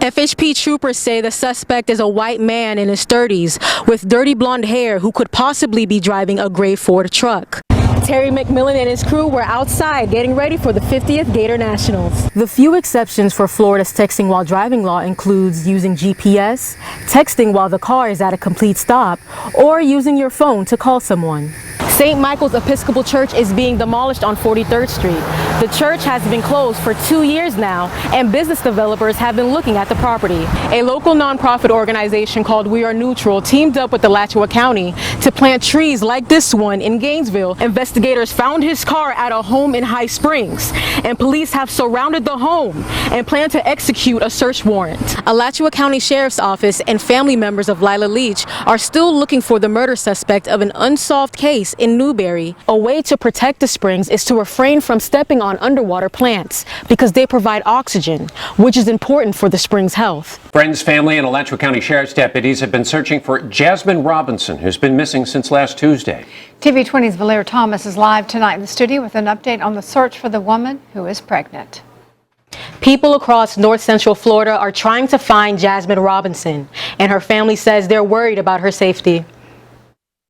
FHP troopers say the suspect is a white man in his 30s with dirty blonde hair who could possibly be driving a gray Ford truck. Terry McMillan and his crew were outside getting ready for the 50th Gator Nationals. The few exceptions for Florida's texting while driving law includes using GPS, texting while the car is at a complete stop, or using your phone to call someone. St. Michael's Episcopal Church is being demolished on 43rd Street. The church has been closed for 2 years now, and business developers have been looking at the property. A local nonprofit organization called We Are Neutral teamed up with Alachua County to plant trees like this one in Gainesville. Investigators found his car at a home in High Springs, and police have surrounded the home and plan to execute a search warrant. Alachua County Sheriff's Office and family members of Lila Leach are still looking for the murder suspect of an unsolved case in Newberry. A way to protect the springs is to refrain from stepping on underwater plants because they provide oxygen, which is important for the spring's health. Friends, family, and Alachua County Sheriff's deputies have been searching for Jasmine Robinson, who's been missing since last Tuesday. TV 20's Voleer Thomas is live tonight in the studio with an update on the search for the woman who is pregnant. People across north central Florida are trying to find Jasmine Robinson, and her family says they're worried about her safety.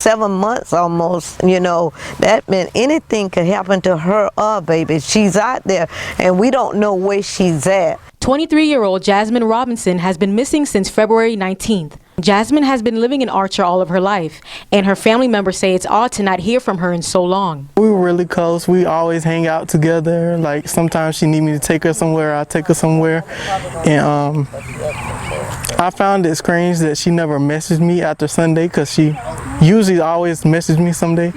7 months almost, you know, that meant anything could happen to her or baby. She's out there and we don't know where she's at. 23-year-old Jasmine Robinson has been missing since February 19th. Jasmine has been living in Archer all of her life, and her family members say it's odd to not hear from her in so long. We were really close. We always hang out together. Like sometimes she need me to take her somewhere, I take her somewhere. And I found it strange that she never messaged me after Sunday because she usually always messages me someday.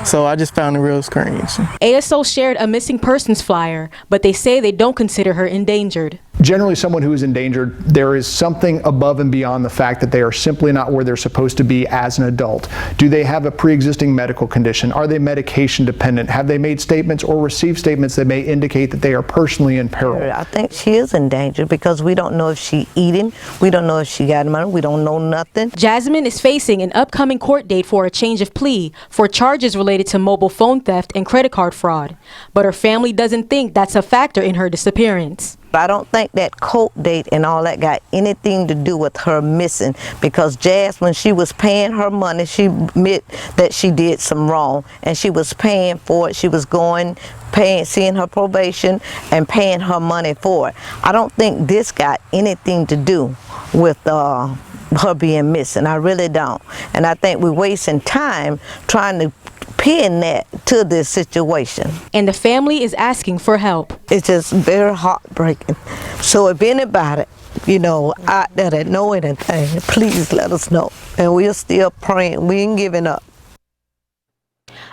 So I just found it real strange. ASO shared a missing persons flyer, but they say they don't consider her endangered. Generally, someone who is endangered, there is something above and beyond the fact that they are simply not where they're supposed to be as an adult. Do they have a pre-existing medical condition? Are they medication dependent? Have they made statements or received statements that may indicate that they are personally in peril? I think she is endangered because we don't know if she eating, we don't know if she got money, we don't know nothing. Jasmine is facing an upcoming court date for a change of plea for charges related to mobile phone theft and credit card fraud. But her family doesn't think that's a factor in her disappearance. I don't think that court date and all that got anything to do with her missing because Jazz, when she was paying her money, she admit that she did some wrong and she was paying for it. She was going, paying, seeing her probation and paying her money for it. I don't think this got anything to do with her being missing. I really don't. And I think we're wasting time trying to pin that to this situation. And the family is asking for help. It's just very heartbreaking. So if anybody, you know, out there that know anything, please let us know. And we're still praying. We ain't giving up.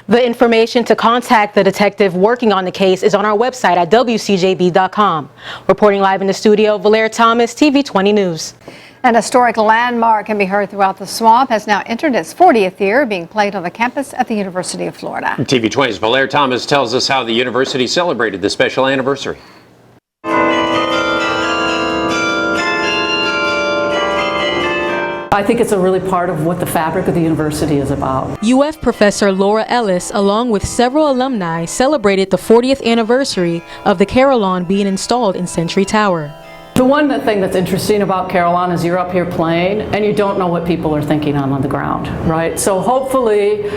The information to contact the detective working on the case is on our website at WCJB.com. Reporting live in the studio, Voleer Thomas, TV 20 News. An historic landmark can be heard throughout the swamp has now entered its 40th year, being played on the campus at the University of Florida. TV 20's Voleer Thomas tells us how the university celebrated the special anniversary. I think it's a really part of what the fabric of the university is about. UF professor Laura Ellis, along with several alumni, celebrated the 40th anniversary of the Carillon being installed in Century Tower. The one thing that's interesting about Carillon is you're up here playing and you don't know what people are thinking on the ground, right? So hopefully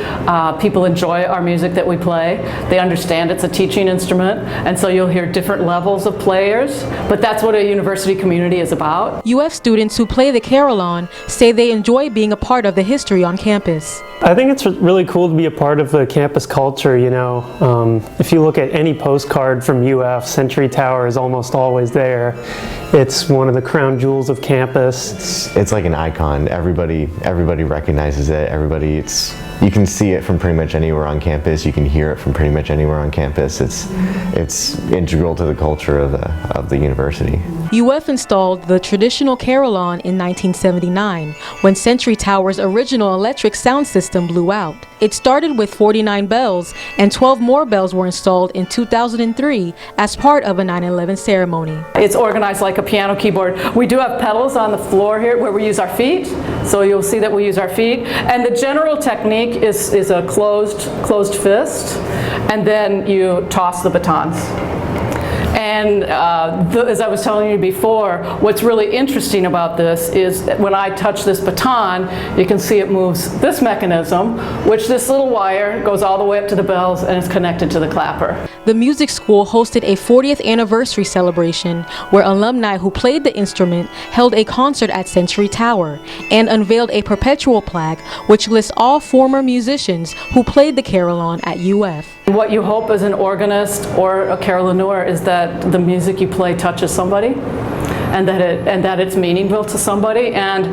people enjoy our music that we play. They understand it's a teaching instrument, and so you'll hear different levels of players, but that's what a university community is about. UF students who play the Carillon say they enjoy being a part of the history on campus. I think it's really cool to be a part of the campus culture, you know. If you look at any postcard from UF, Century Tower is almost always there. It's one of the crown jewels of campus. It's like an icon. Everybody recognizes it. You can see it from pretty much anywhere on campus. You can hear it from pretty much anywhere on campus. It's integral to the culture of the university. UF installed the traditional Carillon in 1979 when Century Tower's original electric sound system blew out. It started with 49 bells, and 12 more bells were installed in 2003 as part of a 9/11 ceremony. It's organized like a piano keyboard. We do have pedals on the floor here where we use our feet, so you'll see that we use our feet. And the general technique is a closed fist, and then you toss the batons. And as I was telling you before, what's really interesting about this is that when I touch this baton, you can see it moves this mechanism, which this little wire goes all the way up to the bells and is connected to the clapper. The music school hosted a 40th anniversary celebration where alumni who played the instrument held a concert at Century Tower and unveiled a perpetual plaque which lists all former musicians who played the carillon at UF. What you hope as an organist or a carillonneur is that the music you play touches somebody and that it's meaningful to somebody. And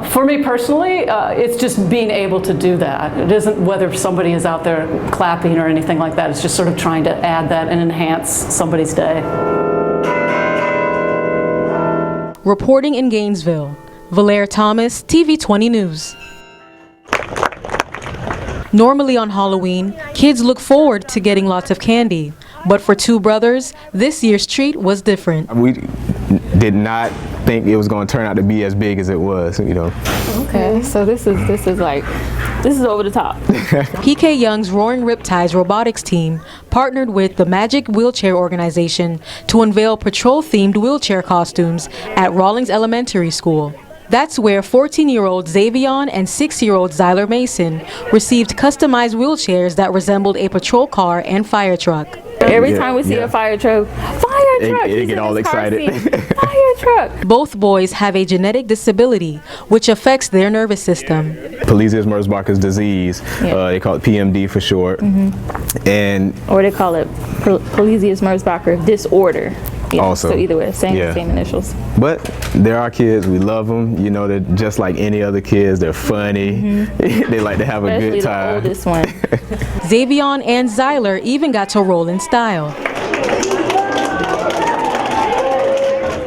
for me personally, it's just being able to do that. It isn't whether somebody is out there clapping or anything like that. It's just sort of trying to add that and enhance somebody's day. Reporting in Gainesville, Voleer Thomas, TV 20 News. Normally on Halloween, kids look forward to getting lots of candy. But for two brothers, this year's treat was different. We did not think it was going to turn out to be as big as it was, you know. Okay, so this is over the top. PK Young's Roaring Riptides robotics team partnered with the Magic Wheelchair Organization to unveil patrol-themed wheelchair costumes at Rawlings Elementary School. That's where 14-year-old Xavion and 6-year-old Zyler Mason received customized wheelchairs that resembled a patrol car and fire truck. Every time we see a fire truck, they get all excited. Fire truck. Both boys have a genetic disability which affects their nervous system. Pelizaeus-Merzbacher's disease, they call it PMD for short. Or they call it Pelizaeus-Merzbacher disorder. Also, so either way, same initials. But they're our kids. We love them. You know, they're just like any other kids. They're funny. They like to have a good time. Especially the oldest one. Xavion and Zyler even got to roll in style.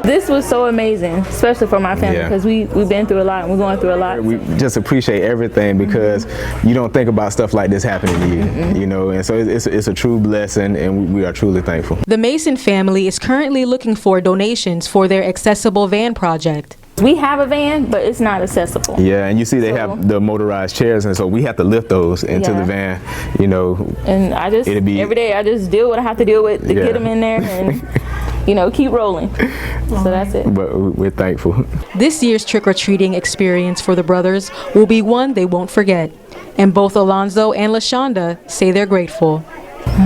This was so amazing, especially for my family, because we've been through a lot and we're going through a lot. We just appreciate everything because you don't think about stuff like this happening to you, you know, and so it's a true blessing and we are truly thankful. The Mason family is currently looking for donations for their accessible van project. We have a van, but it's not accessible. Yeah, and you see they have the motorized chairs, and so we have to lift those into the van, you know. And every day I just deal what I have to deal with to get them in there and, you know, keep rolling. So that's it. But we're thankful. This year's trick-or-treating experience for the brothers will be one they won't forget. And both Alonzo and LaShonda say they're grateful.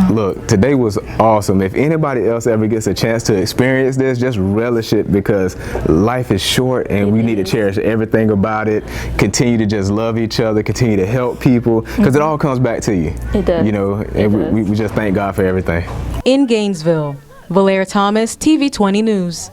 Look, today was awesome. If anybody else ever gets a chance to experience this, just relish it because life is short and we need to cherish everything about it. Continue to just love each other, continue to help people because it all comes back to you. It does. You know, and we just thank God for everything. In Gainesville, Voleer Thomas, TV 20 News.